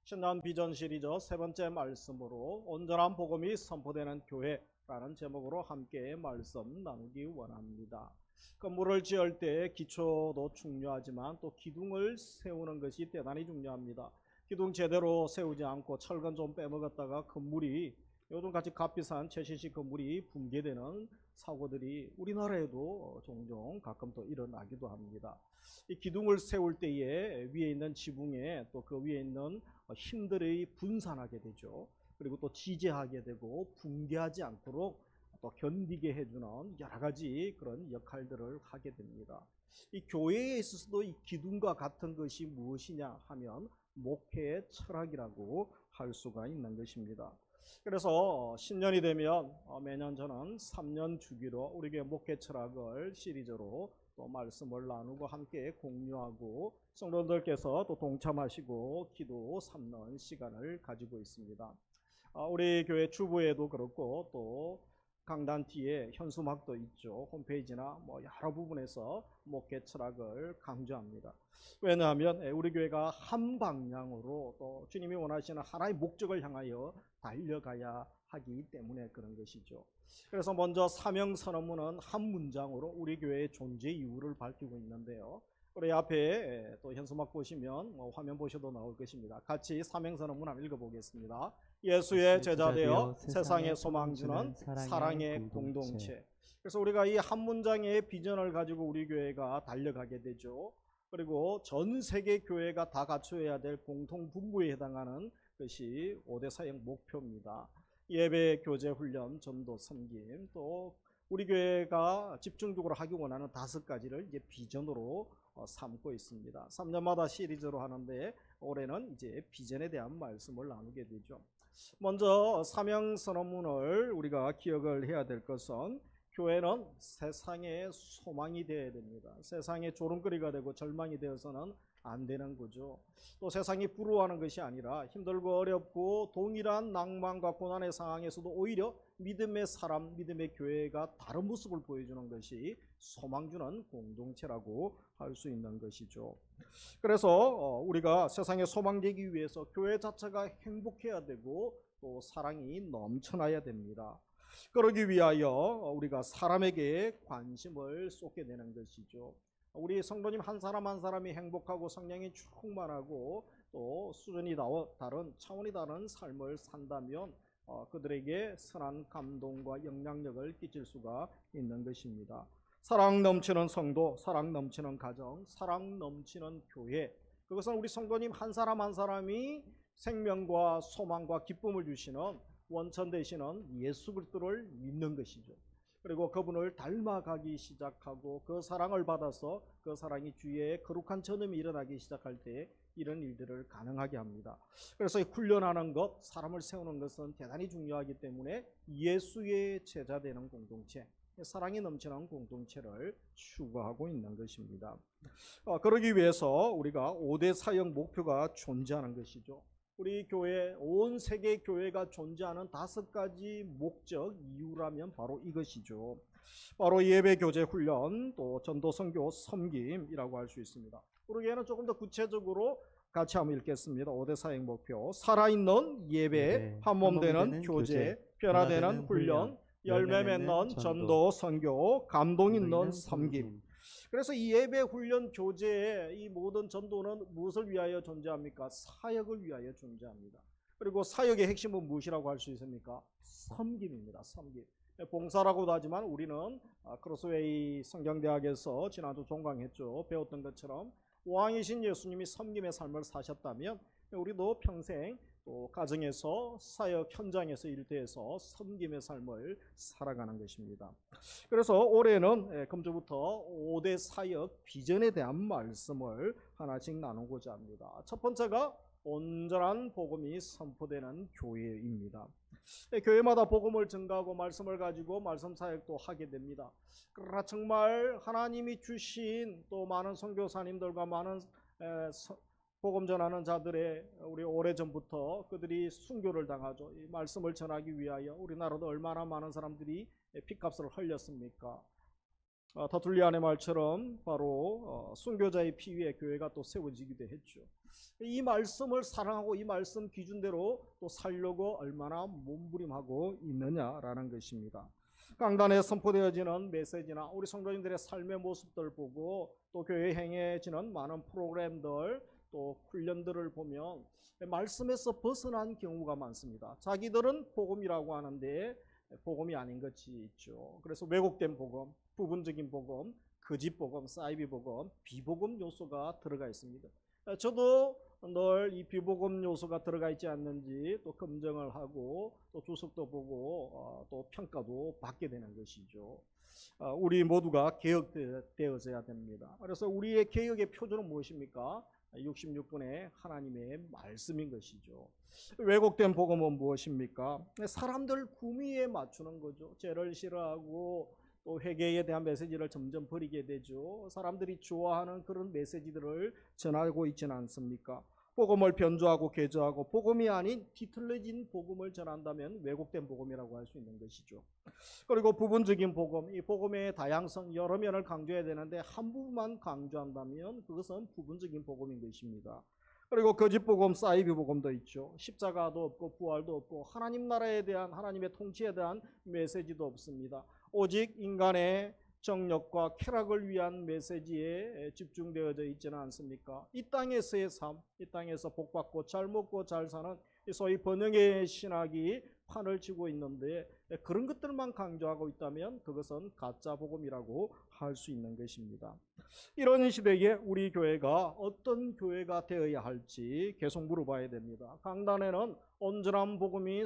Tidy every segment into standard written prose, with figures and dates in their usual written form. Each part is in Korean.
신난 비전 시리즈 세 번째 말씀으로 온전한 복음이 선포되는 교회라는 제목으로 함께 말씀 나누기 원합니다. 건물을 지을 때 기초도 중요하지만 또 기둥을 세우는 것이 대단히 중요합니다. 기둥 제대로 세우지 않고 철근 좀 빼먹었다가 건물이 요즘같이 값비싼 최신식 건물이 붕괴되는 사고들이 우리나라에도 종종 가끔 또 일어나기도 합니다. 이 기둥을 세울 때에 위에 있는 지붕에 또 그 위에 있는 힘들이 분산하게 되죠. 그리고 또 지지하게 되고 붕괴하지 않도록 또 견디게 해주는 여러 가지 그런 역할들을 하게 됩니다. 이 교회에 있어서도 이 기둥과 같은 것이 무엇이냐 하면 목회의 철학이라고 할 수가 있는 것입니다. 그래서 신년이 되면 매년 저는 3년 주기로 우리 교회 목회 철학을 시리즈로 또 말씀을 나누고 함께 공유하고 성도들께서 또 동참하시고 기도 삼는 시간을 가지고 있습니다. 우리 교회 주부에도 그렇고 또 강단 뒤에 현수막도 있죠. 홈페이지나 여러 부분에서 목회 철학을 강조합니다. 왜냐하면 우리 교회가 한 방향으로 또 주님이 원하시는 하나의 목적을 향하여 달려가야 하기 때문에 그런 것이죠. 그래서 먼저 사명선언문은 한 문장으로 우리 교회의 존재 이유를 밝히고 있는데요. 우리 앞에 또 현수막 보시면 화면 보셔도 나올 것입니다. 같이 사명선언문 한번 읽어보겠습니다. 예수의 제자 되어 세상에 소망 주는 사랑의 공동체. 그래서 우리가 이 한 문장의 비전을 가지고 우리 교회가 달려가게 되죠. 그리고 전 세계 교회가 다 갖춰야 될 공통 분부에 해당하는 것이 5대 사역 목표입니다. 예배, 교제, 훈련, 전도, 섬김, 또 우리 교회가 집중적으로 하기 원하는 5가지를 이제 비전으로 삼고 있습니다. 3년마다 시리즈로 하는데 올해는 이제 비전에 대한 말씀을 나누게 되죠. 먼저 사명선언문을 우리가 기억을 해야 될 것은 교회는 세상의 소망이 되어야 됩니다. 세상의 조롱거리가 되고 절망이 되어서는 안 되는 거죠. 또 세상이 부러워하는 것이 아니라 힘들고 어렵고 동일한 낭만과 고난의 상황에서도 오히려 믿음의 사람, 믿음의 교회가 다른 모습을 보여주는 것이 소망 주는 공동체라고 할 수 있는 것이죠. 그래서 우리가 세상에 소망되기 위해서 교회 자체가 행복해야 되고 또 사랑이 넘쳐나야 됩니다. 그러기 위하여 우리가 사람에게 관심을 쏟게 되는 것이죠. 우리 성도님 한 사람 한 사람이 행복하고 성령이 충만하고 또 수준이 다른 차원이 다른 삶을 산다면 그들에게 선한 감동과 영향력을 끼칠 수가 있는 것입니다. 사랑 넘치는 성도, 사랑 넘치는 가정, 사랑 넘치는 교회, 그것은 우리 성도님 한 사람 한 사람이 생명과 소망과 기쁨을 주시는 원천 되시는 예수 그리스도를 믿는 것이죠. 그리고 그분을 닮아가기 시작하고 그 사랑을 받아서 그 사랑이 주위에 거룩한 전염이 일어나기 시작할 때 이런 일들을 가능하게 합니다. 그래서 훈련하는 것, 사람을 세우는 것은 대단히 중요하기 때문에 예수의 제자 되는 공동체, 사랑이 넘치는 공동체를 추구하고 있는 것입니다. 그러기 위해서 우리가 5대 사역 목표가 존재하는 것이죠. 우리 교회, 온 세계 교회가 존재하는 5가지 목적, 이유라면 바로 이것이죠. 바로 예배, 교제, 훈련, 또 전도, 선교, 섬김이라고 할 수 있습니다. 우리 교회는 조금 더 구체적으로 같이 한번 읽겠습니다. 5대 사역 목표. 살아있는 예배, 한몸 되는 교제, 변화되는 훈련, 열매 맺는 전도, 선교, 감동 있는 섬김. 그래서 이 예배, 훈련, 교제, 이 모든 전도는 무엇을 위하여 존재합니까? 사역을 위하여 존재합니다. 그리고 사역의 핵심은 무엇이라고 할 수 있습니까? 섬김입니다. 섬김. 봉사라고도 하지만 우리는 크로스웨이 성경대학에서 지난주 종강했죠. 배웠던 것처럼 왕이신 예수님이 섬김의 삶을 사셨다면 우리도 평생 또 가정에서 사역 현장에서 일대에서 섬김의 삶을 살아가는 것입니다. 그래서 올해는 금주부터 5대 사역 비전에 대한 말씀을 하나씩 나누고자 합니다. 첫 번째가 온전한 복음이 선포되는 교회입니다. 교회마다 복음을 증가하고 말씀을 가지고 말씀 사역도 하게 됩니다. 그러나 정말 하나님이 주신 또 많은 선교사님들과 많은 복음 전하는 자들의 우리 오래전부터 그들이 순교를 당하죠. 이 말씀을 전하기 위하여 우리나라도 얼마나 많은 사람들이 피값을 흘렸습니까? 터툴리안의 말처럼 바로 순교자의 피 위에 교회가 또 세워지기도 했죠. 이 말씀을 사랑하고 이 말씀 기준대로 또 살려고 얼마나 몸부림하고 있느냐라는 것입니다. 강단에 선포되어지는 메시지나 우리 성도님들의 삶의 모습들 보고 또 교회에 행해지는 많은 프로그램들 또 훈련들을 보면 말씀에서 벗어난 경우가 많습니다. 자기들은 복음이라고 하는데 복음이 아닌 것이 있죠. 그래서 왜곡된 복음, 부분적인 복음, 거짓 복음, 사이비 복음, 비복음 요소가 들어가 있습니다. 저도 늘 이 비복음 요소가 들어가 있지 않는지 또 검증을 하고 또 주석도 보고 또 평가도 받게 되는 것이죠. 우리 모두가 개혁되어져야 됩니다. 그래서 우리의 개혁의 표준은 무엇입니까? 66분의 하나님의 말씀인 것이죠. 왜곡된 복음은 무엇입니까? 사람들 구미에 맞추는 거죠. 죄를 싫어하고 또 회개에 대한 메시지를 점점 버리게 되죠. 사람들이 좋아하는 그런 메시지들을 전하고 있지는 않습니까? 복음을 변조하고 개조하고 복음이 아닌 뒤틀려진 복음을 전한다면 왜곡된 복음이라고 할 수 있는 것이죠. 그리고 부분적인 복음, 이 복음의 다양성 여러 면을 강조해야 되는데 한 부분만 강조한다면 그것은 부분적인 복음인 것입니다. 그리고 거짓 복음, 사이비 복음도 있죠. 십자가도 없고 부활도 없고 하나님 나라에 대한 하나님의 통치에 대한 메시지도 없습니다. 오직 인간의 정력과 쾌락을 위한 메시지에 집중되어져 있지는 않습니까? 이 땅에서의 삶, 이 땅에서 복받고 잘 먹고 잘 사는 소위 번영의 신학이 판을 치고 있는데 그런 것들만 강조하고 있다면 그것은 가짜 복음이라고 할 수 있는 것입니다. 이런 시대에 우리 교회가 어떤 교회가 되어야 할지 계속 물어봐야 됩니다. 강단에는 온전한 복음이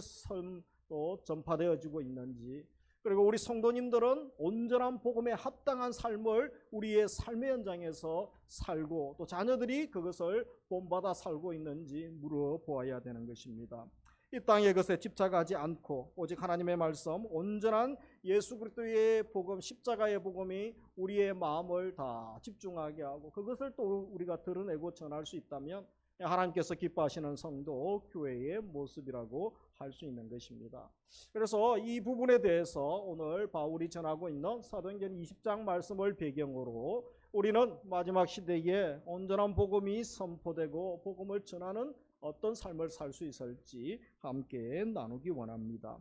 또 전파되어지고 있는지, 그리고 우리 성도님들은 온전한 복음에 합당한 삶을 우리의 삶의 현장에서 살고 또 자녀들이 그것을 본받아 살고 있는지 물어보아야 되는 것입니다. 이 땅의 것에 집착하지 않고 오직 하나님의 말씀, 온전한 예수 그리스도의 복음, 십자가의 복음이 우리의 마음을 다 집중하게 하고 그것을 또 우리가 드러내고 전할 수 있다면 하나님께서 기뻐하시는 성도, 교회의 모습이라고 할 수 있는 것입니다. 그래서 이 부분에 대해서 오늘 바울이 전하고 있는 사도행전 20장 말씀을 배경으로 우리는 마지막 시대에 온전한 복음이 선포되고 복음을 전하는 어떤 삶을 살 수 있을지 함께 나누기 원합니다.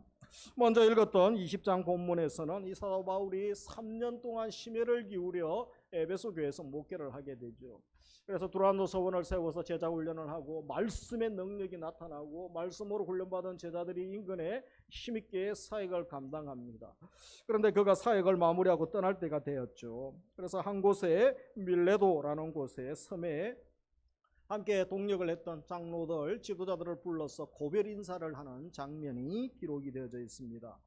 먼저 읽었던 20장 본문에서는 이 사도 바울이 3년 동안 심혈을 기울여 에베소 교회에서 목회를 하게 되죠. 그래서 두란노 서원을 세워서 제자 훈련을 하고 말씀의 능력이 나타나고 말씀으로 훈련받은 제자들이 인근에 힘있게 사역을 감당합니다. 그런데 그가 사역을 마무리하고 떠날 때가 되었죠. 그래서 한 곳에 밀레도라는 곳에 섬에 함께 동역을 했던 장로들, 지도자들을 불러서 고별 인사를 하는 장면이 기록이 되어져 있습니다.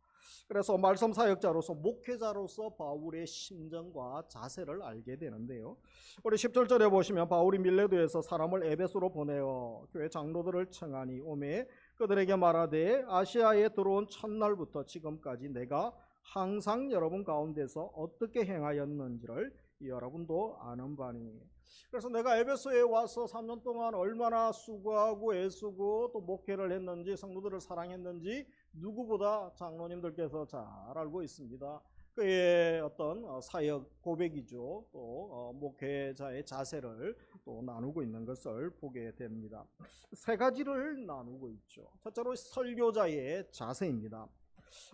그래서 말씀 사역자로서 목회자로서 바울의 심정과 자세를 알게 되는데요. 우리 10절절에 보시면 바울이 밀레도에서 사람을 에베소로 보내어 교회 장로들을 청하니 오매 그들에게 말하되 아시아에 들어온 첫날부터 지금까지 내가 항상 여러분 가운데서 어떻게 행하였는지를 여러분도 아는 바니. 그래서 내가 에베소에 와서 3년 동안 얼마나 수고하고 애쓰고 또 목회를 했는지 성도들을 사랑했는지 누구보다 장로님들께서 잘 알고 있습니다. 그의 어떤 사역 고백이죠. 또 목회자의 자세를 또 나누고 있는 것을 보게 됩니다. 세 가지를 나누고 있죠. 첫째로 설교자의 자세입니다.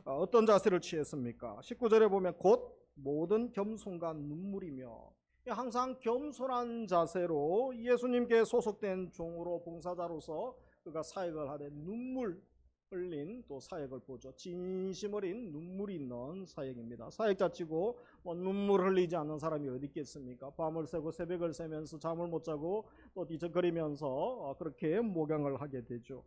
어떤 자세를 취했습니까? 19절에 보면 곧 모든 겸손과 눈물이며 항상 겸손한 자세로 예수님께 소속된 종으로 봉사자로서 그가 사역을 하되 눈물 흘린 또 사역을 보죠. 진심 어린 눈물이 있는 사역입니다. 사역자치고 눈물 흘리지 않는 사람이 어디 있겠습니까? 밤을 새고 새벽을 새면서 잠을 못 자고 또 뒤척거리면서 그렇게 목양을 하게 되죠.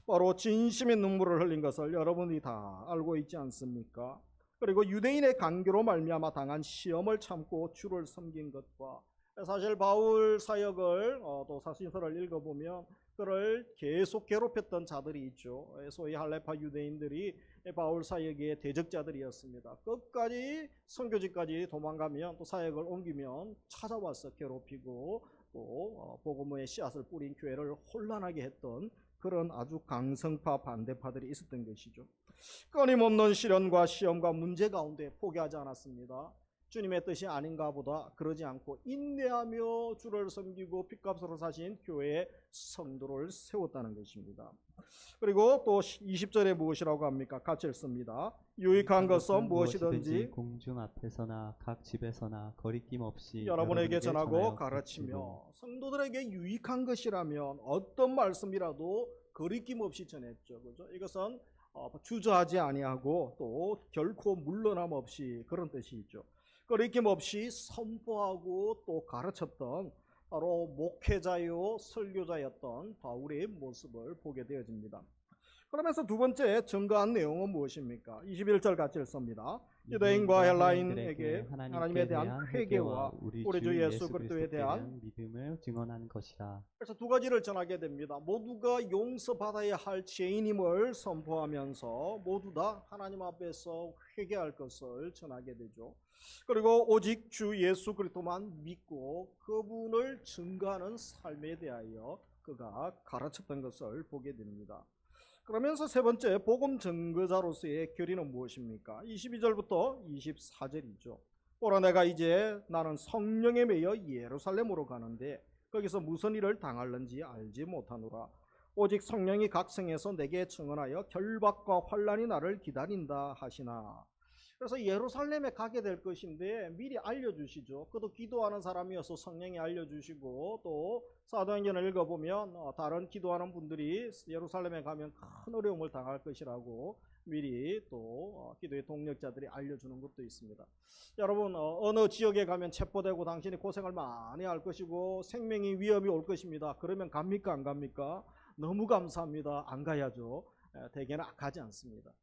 바로 진심의 눈물을 흘린 것을 여러분이 다 알고 있지 않습니까? 그리고 유대인의 강교로 말미암아 당한 시험을 참고 주를 섬긴 것과 사실 바울 사역을 또 사신서를 읽어보면 그를 계속 괴롭혔던 자들이 있죠. 소위 할레파 유대인들이 바울 사역의 대적자들이었습니다. 끝까지 선교지까지 도망가면 또 사역을 옮기면 찾아와서 괴롭히고 또 복음의 씨앗을 뿌린 교회를 혼란하게 했던 그런 아주 강성파 반대파들이 있었던 것이죠. 끊임없는 시련과 시험과 문제 가운데 포기하지 않았습니다. 주님의 뜻이 아닌가 보다. 그러지 않고 인내하며 주를 섬기고 핏값으로 사신 교회의 성도를 세웠다는 것입니다. 그리고 또 20절에 무엇이라고 합니까? 같이 읽습니다. 유익한 것은 무엇이든지 공중 앞에서나 각 집에서나 거리낌 없이 여러분에게 전하고 가르치며, 성도들에게 유익한 것이라면 어떤 말씀이라도 거리낌 없이 전했죠. 그죠? 이것은 주저하지 아니하고 또 결코 물러남 없이, 그런 뜻이 있죠. 거리낌 없이 선포하고 또 가르쳤던 바로 목회자요 설교자였던 바울의 모습을 보게 되어집니다. 그러면서 두 번째 증거한 내용은 무엇입니까? 21절 같이 읽습니다. 유대인과 헬라인에게 하나님에 대한 회개와 우리 주 예수 그리스도에 대한 믿음을 증언하는 것이라. 그래서 두 가지를 전하게 됩니다. 모두가 용서받아야 할 죄인임을 선포하면서 모두 다 하나님 앞에서 회개할 것을 전하게 되죠. 그리고 오직 주 예수 그리스도만 믿고 그분을 증거하는 삶에 대하여 그가 가르쳤던 것을 보게 됩니다. 그러면서 세 번째 복음 증거자로서의 결의는 무엇입니까? 22절부터 24절이죠. 보라, 내가 이제 나는 성령에 매여 예루살렘으로 가는데 거기서 무슨 일을 당할는지 알지 못하노라. 오직 성령이 각 성에서 내게 증언하여 결박과 환난이 나를 기다린다 하시나. 그래서 예루살렘에 가게 될 것인데 미리 알려주시죠. 그도 기도하는 사람이어서 성령이 알려주시고, 또 사도행전을 읽어보면 다른 기도하는 분들이 예루살렘에 가면 큰 어려움을 당할 것이라고 미리 또 기도의 동력자들이 알려주는 것도 있습니다. 여러분, 어느 지역에 가면 체포되고 당신이 고생을 많이 할 것이고 생명이 위험이 올 것입니다. 그러면 갑니까 안 갑니까? 너무 감사합니다. 안 가야죠. 대개는 가지 않습니다.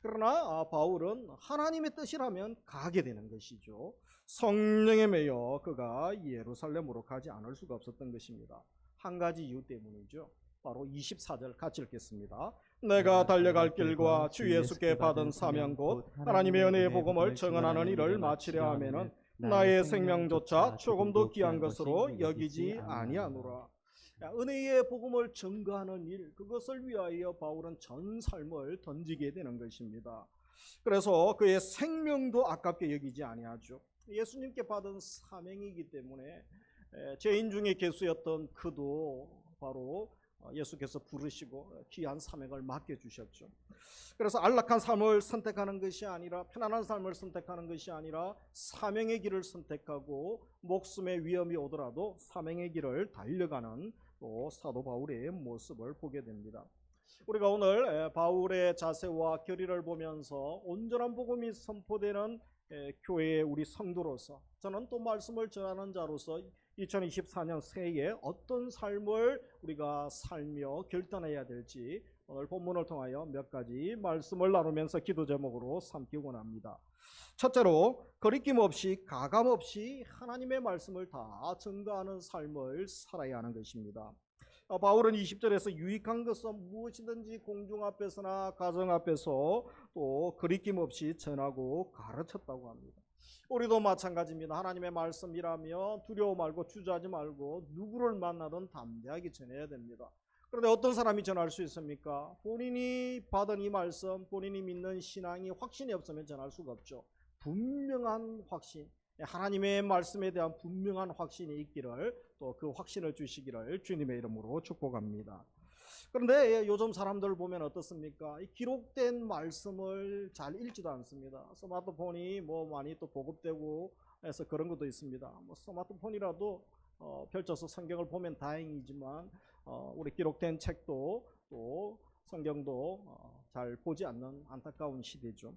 그러나 바울은 하나님의 뜻이라면 가게 되는 것이죠. 성령에 매여 그가 예루살렘으로 가지 않을 수가 없었던 것입니다. 한 가지 이유 때문이죠. 바로 24절 같이 읽겠습니다. 내가 달려갈 길과 주 예수께 받은 사명 곧 하나님의 은혜의 복음을 증언하는 일을 마치려 하면은 나의 생명조차 조금도 귀한 것으로 여기지 아니하노라. 은혜의 복음을 증거하는 일, 그것을 위하여 바울은 전 삶을 던지게 되는 것입니다. 그래서 그의 생명도 아깝게 여기지 아니하죠. 예수님께 받은 사명이기 때문에 죄인 중에 괴수였던 그도 바로 예수께서 부르시고 귀한 사명을 맡겨주셨죠. 그래서 안락한 삶을 선택하는 것이 아니라, 편안한 삶을 선택하는 것이 아니라 사명의 길을 선택하고 목숨의 위험이 오더라도 사명의 길을 달려가는 또 사도 바울의 모습을 보게 됩니다. 우리가 오늘 바울의 자세와 결의를 보면서 온전한 복음이 선포되는 교회의 우리 성도로서, 저는 또 말씀을 전하는 자로서 2024년 새해에 어떤 삶을 우리가 살며 결단해야 될지 오늘 본문을 통하여 몇 가지 말씀을 나누면서 기도 제목으로 삼기 원합니다. 첫째로, 거리낌 없이 가감 없이 하나님의 말씀을 다 증거하는 삶을 살아야 하는 것입니다. 바울은 20절에서 유익한 것은 무엇이든지 공중 앞에서나 가정 앞에서 또 거리낌 없이 전하고 가르쳤다고 합니다. 우리도 마찬가지입니다. 하나님의 말씀이라면 두려워 말고 주저하지 말고 누구를 만나든 담대하게 전해야 됩니다. 그런데 어떤 사람이 전할 수 있습니까? 본인이 받은 이 말씀, 본인이 믿는 신앙이 확신이 없으면 전할 수가 없죠. 분명한 확신, 하나님의 말씀에 대한 분명한 확신이 있기를, 또 그 확신을 주시기를 주님의 이름으로 축복합니다. 그런데 요즘 사람들 보면 어떻습니까? 이 기록된 말씀을 잘 읽지도 않습니다. 스마트폰이 많이 또 보급되고 해서 그런 것도 있습니다. 스마트폰이라도 펼쳐서 성경을 보면 다행이지만 우리 기록된 책도 또 성경도 잘 보지 않는 안타까운 시대죠.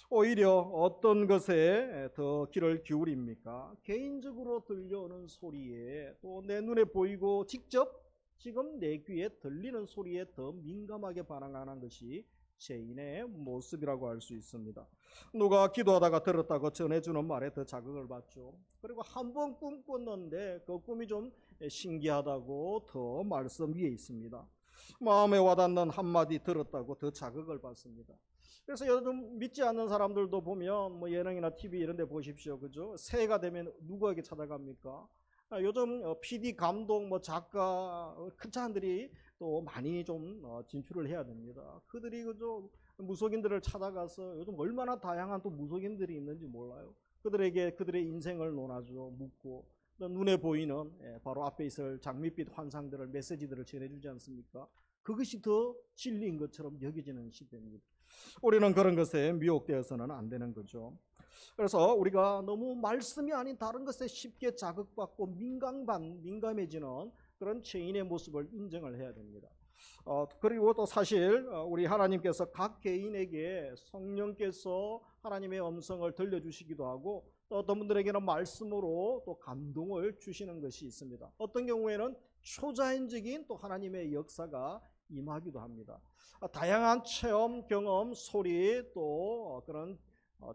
오히려 어떤 것에 더 귀를 기울입니까? 개인적으로 들려오는 소리에, 또 내 눈에 보이고 직접 지금 내 귀에 들리는 소리에 더 민감하게 반응하는 것이 죄인의 모습이라고 할 수 있습니다. 누가 기도하다가 들었다고 전해주는 말에 더 자극을 받죠. 그리고 한 번 꿈 꿨는데 그 꿈이 좀 신기하다고 더 말씀 위에 있습니다. 마음에 와닿는 한마디 들었다고 더 자극을 받습니다. 그래서 요즘 믿지 않는 사람들도 보면 예능이나 TV 이런 데 보십시오. 그죠? 새해가 되면 누구에게 찾아갑니까? 요즘 PD, 감독, 작가, 큰 사람들이 또 많이 좀 진출을 해야 됩니다. 그들이 그저 무속인들을 찾아가서, 요즘 얼마나 다양한 또 무속인들이 있는지 몰라요. 그들에게 그들의 인생을 논하죠. 묻고 또 눈에 보이는 바로 앞에 있을 장밋빛 환상들을 메시지들을 전해주지 않습니까? 그것이 더 진리인 것처럼 여겨지는 시대입니다. 우리는 그런 것에 미혹되어서는 안 되는 거죠. 그래서 우리가 너무 말씀이 아닌 다른 것에 쉽게 자극받고 민감해지는 그런 죄인의 모습을 인정을 해야 됩니다. 그리고 또 사실 우리 하나님께서 각 개인에게 성령께서 하나님의 음성을 들려주시기도 하고 또 어떤 분들에게는 말씀으로 또 감동을 주시는 것이 있습니다. 어떤 경우에는 초자연적인 또 하나님의 역사가 임하기도 합니다. 다양한 체험, 경험, 소리 또 그런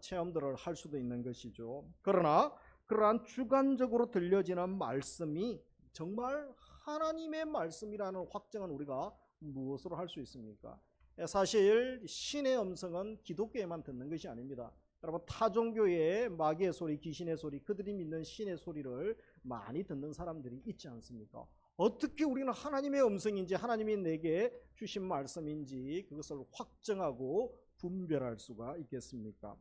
체험들을 할 수도 있는 것이죠. 그러나 그러한 주관적으로 들려지는 말씀이 정말 하나님의 말씀이라는 확정은 우리가 무엇으로 할 수 있습니까? 사실 신의 음성은 기독교에만 듣는 것이 아닙니다. 여러분 타종교의 마귀의 소리, 귀신의 소리, 그들이 믿는 신의 소리를 많이 듣는 사람들이 있지 않습니까? 어떻게 우리는 하나님의 음성인지 하나님이 내게 주신 말씀인지 그것을 확정하고 분별할 수가 있겠습니까?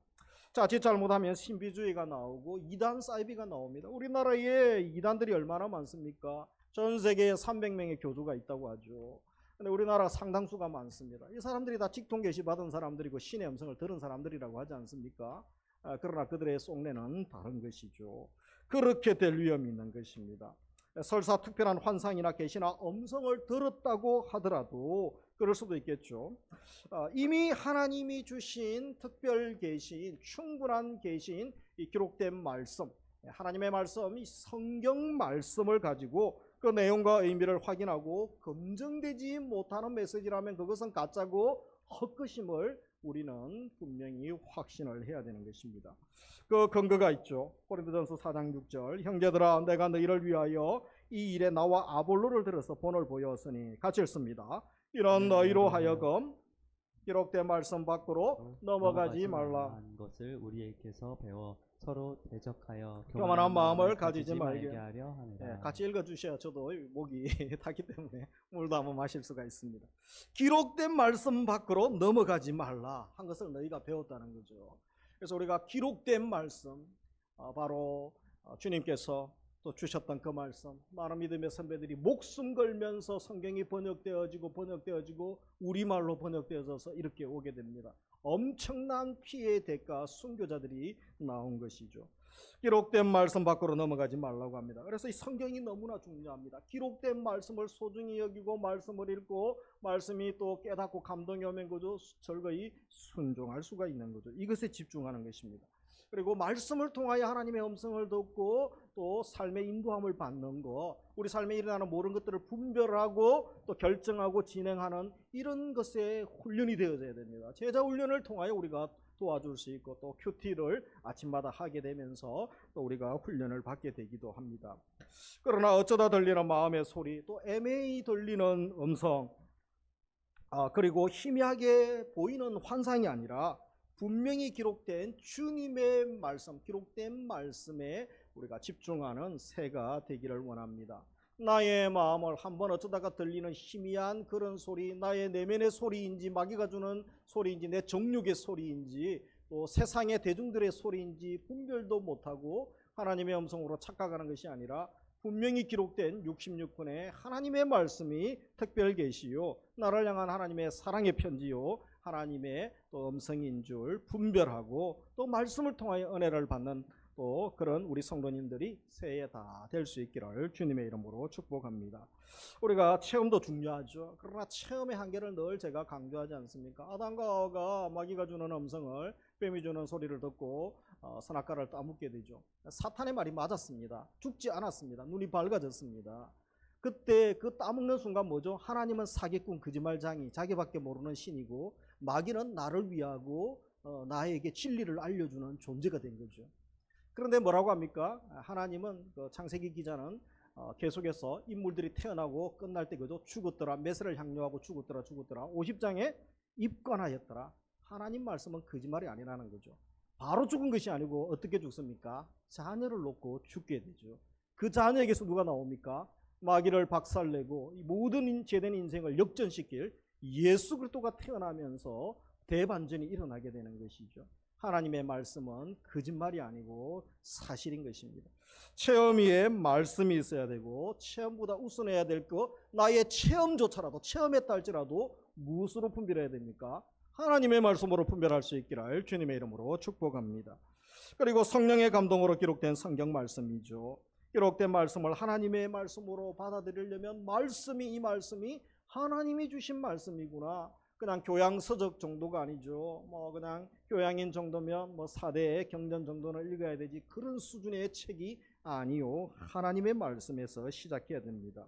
자칫 잘못하면 신비주의가 나오고 이단 사이비가 나옵니다. 우리나라에 이단들이 얼마나 많습니까? 전 세계에 300명의 교주가 있다고 하죠. 근데 우리나라 상당수가 많습니다. 이 사람들이 다 직통 계시 받은 사람들이고 신의 음성을 들은 사람들이라고 하지 않습니까? 그러나 그들의 속내는 다른 것이죠. 그렇게 될 위험이 있는 것입니다. 설사 특별한 환상이나 계시나 음성을 들었다고 하더라도 그럴 수도 있겠죠. 이미 하나님이 주신 특별 계시인 충분한 계시인 이 기록된 말씀, 하나님의 말씀, 이 성경 말씀을 가지고 그 내용과 의미를 확인하고 검증되지 못하는 메시지라면 그것은 가짜고 헛것임을 우리는 분명히 확신을 해야 되는 것입니다. 그 근거가 있죠. 고린도전서 4장 6절 형제들아 내가 너희를 위하여 이 일에 나와 아볼로를 들어서 본을 보였으니 같이 읽습니다. 이런 너희로 하여금 기록된 말씀 밖으로 넘어가지 말라 하는 것을 우리에게서 배워 서로 대적하여 교만한 마음을 가지지 말게 하려 하느라. 같이 읽어주셔야 저도 목이 타기 때문에 물도 한번 마실 수가 있습니다. 기록된 말씀 밖으로 넘어가지 말라 한 것을 너희가 배웠다는 거죠. 그래서 우리가 기록된 말씀 바로 주님께서 또 주셨던 그 말씀, 많은 믿음의 선배들이 목숨 걸면서 성경이 번역되어지고 우리말로 번역되어져서 이렇게 오게 됩니다. 엄청난 피해의 대가 순교자들이 나온 것이죠. 기록된 말씀 밖으로 넘어가지 말라고 합니다. 그래서 이 성경이 너무나 중요합니다. 기록된 말씀을 소중히 여기고 말씀을 읽고 말씀이 또 깨닫고 감동이 오면 그저 절거히 순종할 수가 있는 거죠. 이것에 집중하는 것입니다. 그리고 말씀을 통하여 하나님의 음성을 듣고 또 삶의 인도함을 받는 것, 우리 삶에 일어나는 모든 것들을 분별하고 또 결정하고 진행하는 이런 것에 훈련이 되어져야 됩니다. 제자 훈련을 통하여 우리가 도와줄 수 있고 또 큐티를 아침마다 하게 되면서 또 우리가 훈련을 받게 되기도 합니다. 그러나 어쩌다 들리는 마음의 소리, 또 애매히 들리는 음성, 그리고 희미하게 보이는 환상이 아니라 분명히 기록된 주님의 말씀, 기록된 말씀에 우리가 집중하는 새가 되기를 원합니다. 나의 마음을 한번 어쩌다가 들리는 희미한 그런 소리, 나의 내면의 소리인지 마귀가 주는 소리인지 내 정욕의 소리인지 또 세상의 대중들의 소리인지 분별도 못하고 하나님의 음성으로 착각하는 것이 아니라 분명히 기록된 66권의 하나님의 말씀이 특별 계시요 나를 향한 하나님의 사랑의 편지요 하나님의 또 음성인 줄 분별하고 또 말씀을 통하여 은혜를 받는 또 그런 우리 성도님들이 새해 다 될 수 있기를 주님의 이름으로 축복합니다. 우리가 체험도 중요하죠. 그러나 체험의 한계를 늘 제가 강조하지 않습니까? 아담과 하와가 마귀가 주는 음성을, 뱀이 주는 소리를 듣고 선악과를 따먹게 되죠. 사탄의 말이 맞았습니다. 죽지 않았습니다. 눈이 밝아졌습니다. 그때 그 따먹는 순간 뭐죠? 하나님은 사기꾼, 거짓말장이, 자기밖에 모르는 신이고 마귀는 나를 위하고 나에게 진리를 알려주는 존재가 된 거죠. 그런데 뭐라고 합니까? 하나님은 창세기 기자는 계속해서 인물들이 태어나고 끝날 때 그죠? 죽었더라, 메스를 향유하고 죽었더라 50장에 입관하였더라. 하나님 말씀은 거짓말이 아니라는 거죠. 바로 죽은 것이 아니고 어떻게 죽습니까? 자녀를 놓고 죽게 되죠. 그 자녀에게서 누가 나옵니까? 마귀를 박살내고 모든 죄된 인생을 역전시킬 예수 그리스도가 태어나면서 대반전이 일어나게 되는 것이죠. 하나님의 말씀은 거짓말이 아니고 사실인 것입니다. 체험 위에 말씀이 있어야 되고 체험보다 우선해야 될 거 나의 체험조차라도 체험했다 할지라도 무엇으로 분별해야 됩니까? 하나님의 말씀으로 분별할 수 있기를 주님의 이름으로 축복합니다. 그리고 성령의 감동으로 기록된 성경 말씀이죠. 기록된 말씀을 하나님의 말씀으로 받아들이려면 이 말씀이 하나님이 주신 말씀이구나. 그냥 교양서적 정도가 아니죠. 그냥 교양인 정도면 4대의 경전 정도는 읽어야 되지 그런 수준의 책이 아니요. 하나님의 말씀에서 시작해야 됩니다.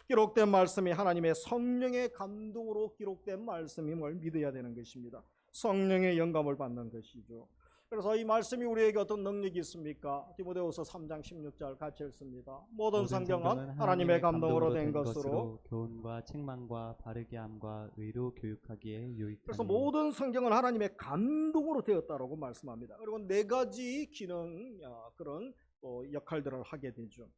기록된 말씀이 하나님의 성령의 감동으로 기록된 말씀임을 믿어야 되는 것입니다. 성령의 영감을 받는 것이죠. 그래서 이 말씀이 우리에게 어떤 능력이 있습니까? 디모데후서 3장 16절 같이 읽습니다. 모든 성경은 하나님의 감동으로 된 것으로 교훈과 책망과 바르게 함과 의로 교육하기에 유익하니. 그래서 모든 성경은 하나님의 감동으로 되었다라고 말씀합니다. 그리고 4가지 기능 그런 역할들을 하게 되죠.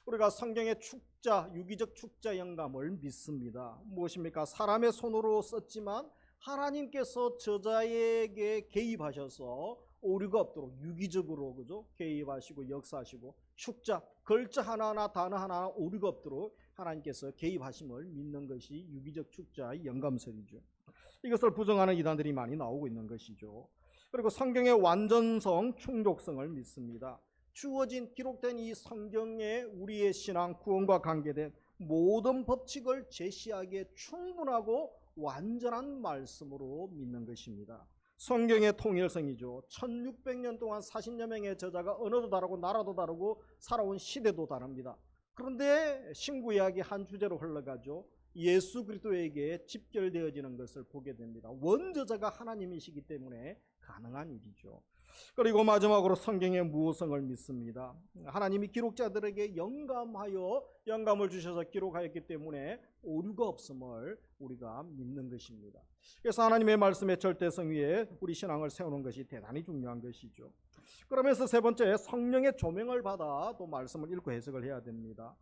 우리가 성경의 축자, 유기적 축자 영감을 믿습니다. 무엇입니까? 사람의 손으로 썼지만 하나님께서 저자에게 개입하셔서 오류가 없도록 유기적으로 그죠? 개입하시고 역사하시고 축자, 글자 하나하나 단어 하나하나 오류가 없도록 하나님께서 개입하심을 믿는 것이 유기적 축자의 영감설이죠. 이것을 부정하는 이단들이 많이 나오고 있는 것이죠. 그리고 성경의 완전성, 충족성을 믿습니다. 주어진 기록된 이 성경에 우리의 신앙, 구원과 관계된 모든 법칙을 제시하기에 충분하고 완전한 말씀으로 믿는 것입니다. 성경의 통일성이죠. 1600년 동안 40여 명의 저자가 언어도 다르고 나라도 다르고 살아온 시대도 다릅니다. 그런데 신구약이 한 주제로 흘러가죠. 예수 그리스도에게 집결되어지는 것을 보게 됩니다. 원저자가 하나님이시기 때문에 가능한 일이죠. 그리고 마지막으로 성경의 무호성을 믿습니다. 하나님이 기록자들에게 영감을 주셔서 기록하였기 때문에 오류가 없음을 우리가 믿는 것입니다. 그래서 하나님의 말씀의 절대성 위에 우리 신앙을 세우는 것이 대단히 중요한 것이죠. 그러면서 세 번째, 성령의 조명을 받아 또 말씀을 읽고 해석을 해야 됩니다.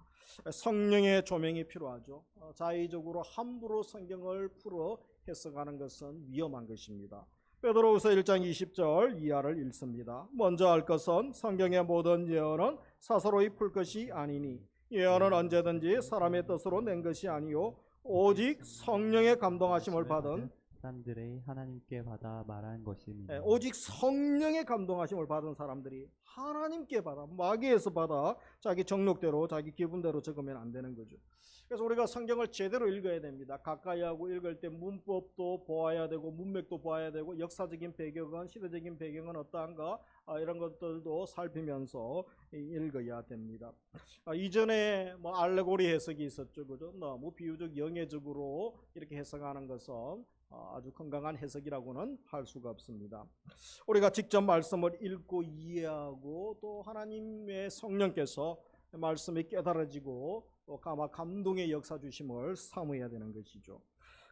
성령의 조명이 필요하죠. 자의적으로 함부로 성경을 풀어 해석하는 것은 위험한 것입니다. 베드로후서 1장 20절 이하를 읽습니다. 먼저 알 것은 성경의 모든 예언은 사사로이 풀 것이 아니니 예언은 언제든지 사람의 뜻으로 낸 것이 아니요 오직 성령의 감동하심을 받은 사람들의 하나님께 받아 말한 것입니다. 오직 성령의 감동하심을 받은 사람들이 하나님께 받아, 마귀에서 받아 자기 정욕대로 자기 기분대로 적으면 안 되는 거죠. 그래서 우리가 성경을 제대로 읽어야 됩니다. 가까이 하고 읽을 때 문법도 보아야 되고 문맥도 보아야 되고 역사적인 배경은, 시대적인 배경은 어떠한가 이런 것들도 살피면서 읽어야 됩니다. 이전에 알레고리 해석이 있었죠. 그죠? 너무 비유적 영예적으로 이렇게 해석하는 것은 아주 건강한 해석이라고는 할 수가 없습니다. 우리가 직접 말씀을 읽고 이해하고 또 하나님의 성령께서 말씀이 깨달아지고 또 아마 감동의 역사 주심을 사모해야 되는 것이죠.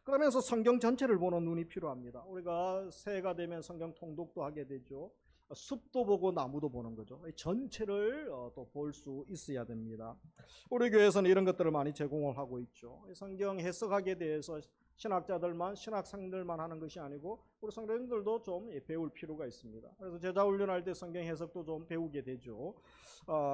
그러면서 성경 전체를 보는 눈이 필요합니다. 우리가 새해가 되면 성경 통독도 하게 되죠. 숲도 보고 나무도 보는 거죠. 전체를 또 볼 수 있어야 됩니다. 우리 교회에서는 이런 것들을 많이 제공을 하고 있죠. 성경 해석하기에 대해서 신학생들만 하는 것이 아니고 우리 성도님들도 좀 배울 필요가 있습니다. 그래서 제자 훈련할 때 성경 해석도 좀 배우게 되죠.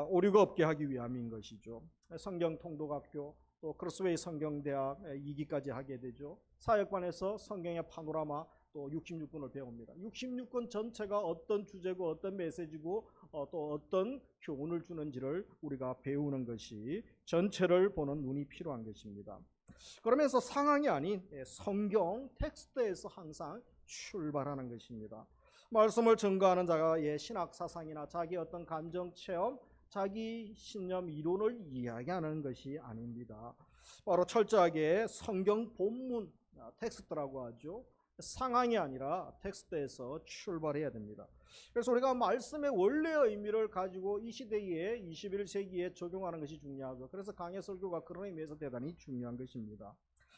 오류가 없게 하기 위함인 것이죠. 성경 통독학교 또 크로스웨이 성경대학 2기까지 하게 되죠. 사역반에서 성경의 파노라마 또 66권을 배웁니다. 66권 전체가 어떤 주제고 어떤 메시지고 또 어떤 교훈을 주는지를 우리가 배우는 것이 전체를 보는 눈이 필요한 것입니다. 그러면서 상황이 아닌 성경 텍스트에서 항상 출발하는 것입니다. 말씀을 증거하는 자의 신학 사상이나 자기 어떤 감정 체험, 자기 신념 이론을 이야기하는 것이 아닙니다. 바로 철저하게 성경 본문 텍스트라고 하죠. 상황이 아니라 텍스트에서 출발해야 됩니다. 그래서 우리가 말씀의 원래의 의미를 가지고 이 시대에 21세기에 적용하는 것이 중요하죠. 그래서 강해 설교가 그런 의미에서 대단히 중요한 것입니다.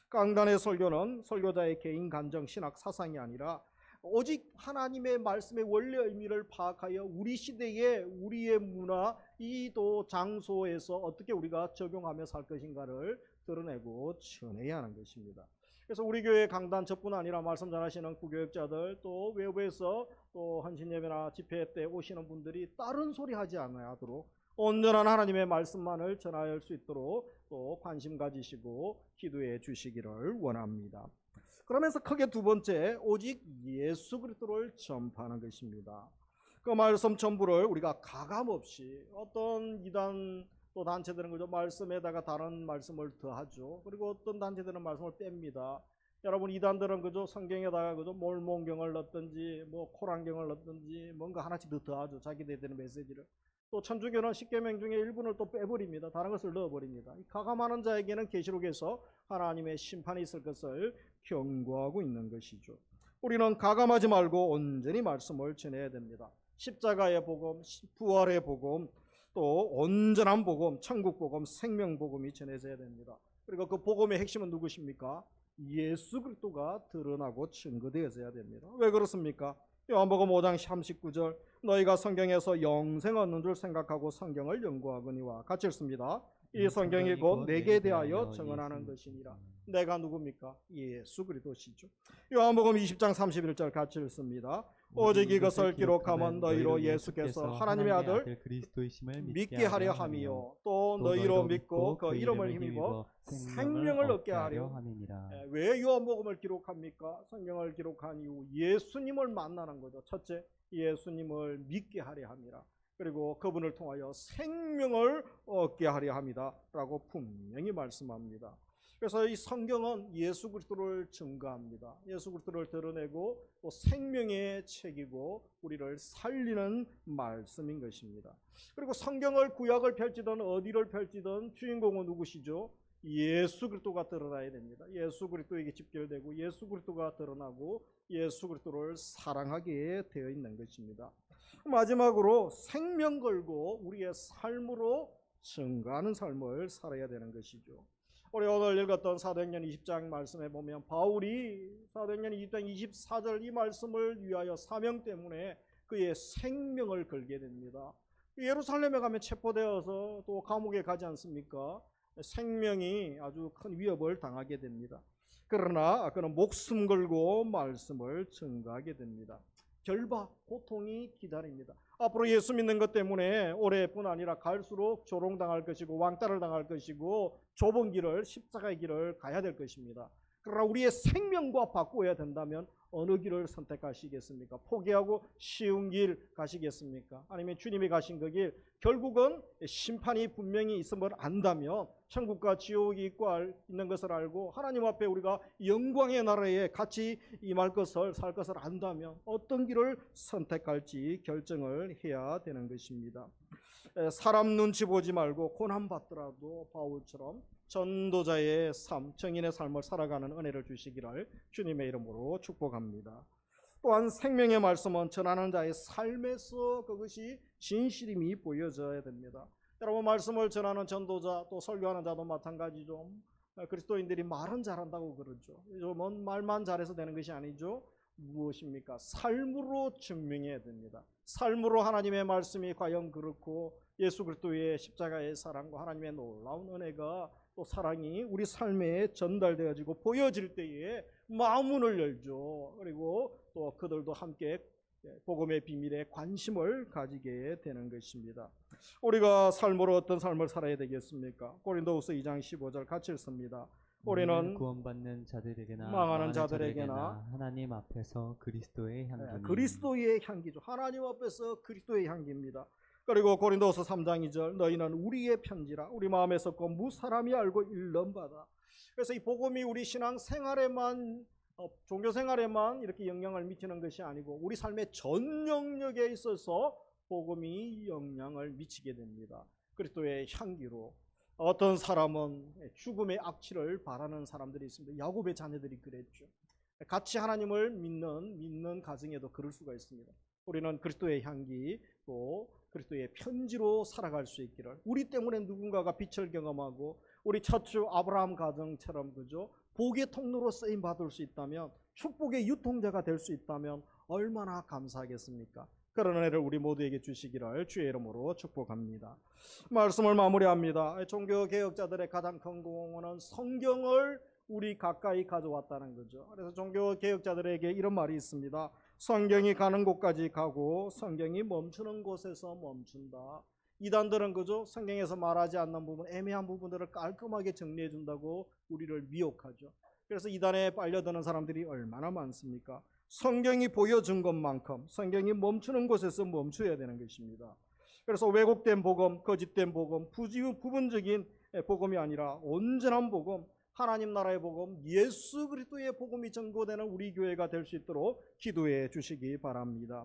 강단의 설교는 설교자의 개인 감정, 신학, 사상이 아니라 오직 하나님의 말씀의 원래 의미를 파악하여 우리 시대에 우리의 문화, 이 또 장소에서 어떻게 우리가 적용하며 살 것인가를 드러내고 전해야 하는 것입니다. 그래서 우리 교회 강단 저뿐 아니라 말씀 전하시는 구교역자들 또 외부에서 또 헌신예배나 집회 때 오시는 분들이 다른 소리 하지 않아도록 온전한 하나님의 말씀만을 전할 수 있도록 또 관심 가지시고 기도해 주시기를 원합니다. 그러면서 크게 두 번째, 오직 예수 그리스도를 전파하는 것입니다. 그 말씀 전부를 우리가 가감없이 어떤 이단 또 단체들은 그저 말씀에다가 다른 말씀을 더하죠. 그리고 어떤 단체들은 말씀을 뺍니다. 여러분, 이단들은 그저 성경에다가 그저 몰몬경을 넣든지 뭐 코란경을 넣든지 뭔가 하나씩 더 더하죠. 자기들이 되는 메시지를. 또 천주교는 십계명 중에 일부를 또 빼버립니다. 다른 것을 넣어버립니다. 이 가감하는 자에게는 계시록에서 하나님의 심판이 있을 것을 경고하고 있는 것이죠. 우리는 가감하지 말고 온전히 말씀을 전해야 됩니다. 십자가의 복음, 부활의 복음, 또 온전한 복음, 천국 복음, 생명 복음이 전해져야 됩니다. 그리고 그 복음의 핵심은 누구십니까? 예수 그리스도가 드러나고 증거되어져야 됩니다. 왜 그렇습니까? 요한복음 5장 39절, 너희가 성경에서 영생 얻는 줄 생각하고 성경을 연구하거니와 같이 읽습니다. 이 성경이 곧 내게 대하여 증언하는 것이니라. 내가 누굽니까? 예수 그리스도시죠. 요한복음 20장 31절 같이 읽습니다. 오직 이것을 기록하면 너희로 예수께서 하나님의 아들 그리스도이심을 믿게 하려 함이요 또 너희로 믿고 그 이름을 힘입어 생명을 얻게 하려 함이니라. 왜 요한복음을 기록합니까? 성경을 기록한 이후 예수님을 만나는 거죠. 첫째, 예수님을 믿게 하려 함이라. 그리고 그분을 통하여 생명을 얻게 하려 합니다 라고 분명히 말씀합니다. 그래서 이 성경은 예수 그리스도를 증거합니다. 예수 그리스도를 드러내고 또 생명의 책이고 우리를 살리는 말씀인 것입니다. 그리고 성경을 구약을 펼치든 어디를 펼치든 주인공은 누구시죠? 예수 그리스도가 드러나야 됩니다. 예수 그리스도에게 집결되고 예수 그리스도가 드러나고 예수 그리스도를 사랑하게 되어 있는 것입니다. 마지막으로 생명 걸고 우리의 삶으로 증거하는 삶을 살아야 되는 것이죠. 우리 오늘 읽었던 사도행전 20장 말씀에 보면 바울이 사도행전 20장 24절 이 말씀을 위하여 사명 때문에 그의 생명을 걸게 됩니다. 예루살렘에 가면 체포되어서 또 감옥에 가지 않습니까? 생명이 아주 큰 위협을 당하게 됩니다. 그러나 그는 목숨 걸고 말씀을 증거하게 됩니다. 결박, 고통이 기다립니다. 앞으로 예수 믿는 것 때문에 올해뿐 아니라 갈수록 조롱당할 것이고 왕따를 당할 것이고 좁은 길을, 십자가의 길을 가야 될 것입니다. 그러나 우리의 생명과 바꾸어야 된다면 어느 길을 선택하시겠습니까? 포기하고 쉬운 길 가시겠습니까? 아니면 주님이 가신 그 길, 결국은 심판이 분명히 있음을 안다면 천국과 지옥이 있는 것을 알고 하나님 앞에 우리가 영광의 나라에 같이 임할 것을 살 것을 안다면 어떤 길을 선택할지 결정을 해야 되는 것입니다. 사람 눈치 보지 말고 고난받더라도 바울처럼 전도자의 삶, 정인의 삶을 살아가는 은혜를 주시기를 주님의 이름으로 축복합니다. 또한 생명의 말씀은 전하는 자의 삶에서 그것이 진실임이 보여져야 됩니다. 여러분, 말씀을 전하는 전도자 또 설교하는 자도 마찬가지죠. 그리스도인들이 말은 잘한다고 그러죠. 요즘은 말만 잘해서 되는 것이 아니죠. 무엇입니까? 삶으로 증명해야 됩니다. 삶으로 하나님의 말씀이 과연 그렇고 예수 그리스도의 십자가의 사랑과 하나님의 놀라운 은혜가 또 사랑이 우리 삶에 전달되어지고 보여질 때에 마음문을 열죠. 그리고 또 그들도 함께 복음의 비밀에 관심을 가지게 되는 것입니다. 우리가 삶으로 어떤 삶을 살아야 되겠습니까? 고린도후서 2장 15절 같이 읽습니다. 우리는 구원받는 자들에게나 망하는 자들에게나 하나님 앞에서 그리스도의 향기, 그리스도의 향기죠. 하나님 앞에서 그리스도의 향기입니다. 그리고 고린도후서 3장 2절 너희는 우리의 편지라 우리 마음에 섞고 무사람이 알고 읽는 바다. 그래서 이 복음이 우리 신앙 생활에만 종교 생활에만 이렇게 영향을 미치는 것이 아니고 우리 삶의 전 영역에 있어서 복음이 영향을 미치게 됩니다. 그리스도의 향기로 어떤 사람은 죽음의 악취를 바라는 사람들이 있습니다. 야곱의 자녀들이 그랬죠. 같이 하나님을 믿는 가정에도 그럴 수가 있습니다. 우리는 그리스도의 향기 또 그리스도의 편지로 살아갈 수 있기를, 우리 때문에 누군가가 빛을 경험하고 우리 첫주 아브라함 가정처럼 그죠? 복의 통로로 쓰임 받을 수 있다면, 축복의 유통자가 될 수 있다면 얼마나 감사하겠습니까? 그런 은혜를 우리 모두에게 주시기를 주의 이름으로 축복합니다. 말씀을 마무리합니다. 종교개혁자들의 가장 큰 공헌은 성경을 우리 가까이 가져왔다는 거죠. 그래서 종교 개혁자들에게 이런 말이 있습니다. 성경이 가는 곳까지 가고 성경이 멈추는 곳에서 멈춘다. 이단들은 그죠? 성경에서 말하지 않는 부분, 애매한 부분들을 깔끔하게 정리해 준다고 우리를 미혹하죠. 그래서 이단에 빨려드는 사람들이 얼마나 많습니까? 성경이 보여준 것만큼 성경이 멈추는 곳에서 멈춰야 되는 것입니다. 그래서 왜곡된 복음, 거짓된 복음, 부분적인 복음이 아니라 온전한 복음, 하나님 나라의 복음, 예수 그리스도의 복음이 전거되는 우리 교회가 될 수 있도록 기도해 주시기 바랍니다.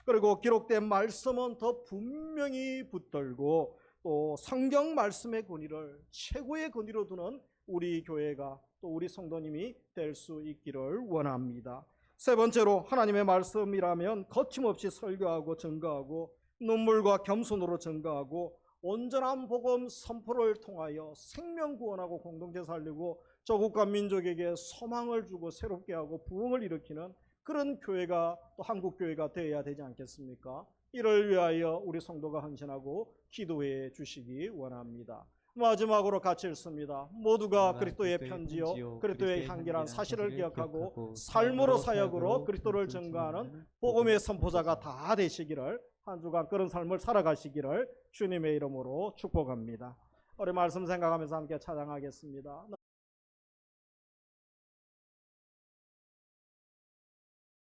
그리고 기록된 말씀은 더 분명히 붙들고 또 성경 말씀의 권위를 최고의 권위로 두는 우리 교회가 또 우리 성도님이 될 수 있기를 원합니다. 세 번째로 하나님의 말씀이라면 거침없이 설교하고 증거하고 눈물과 겸손으로 증거하고 온전한 복음 선포를 통하여 생명 구원하고 공동체 살리고 조국과 민족에게 소망을 주고 새롭게 하고 부흥을 일으키는 그런 교회가 또 한국 교회가 되어야 되지 않겠습니까? 이를 위하여 우리 성도가 헌신하고 기도해 주시기 원합니다. 마지막으로 같이 읽습니다. 모두가 그리스도의 편지요 그리스도의 향기란 사실을 기억하고 삶으로 사역으로 그리스도를 증거하는 복음의 선포자가 다 되시기를, 한 주간 그런 삶을 살아가시기를 주님의 이름으로 축복합니다. 우리 말씀 생각하면서 함께 찬양하겠습니다.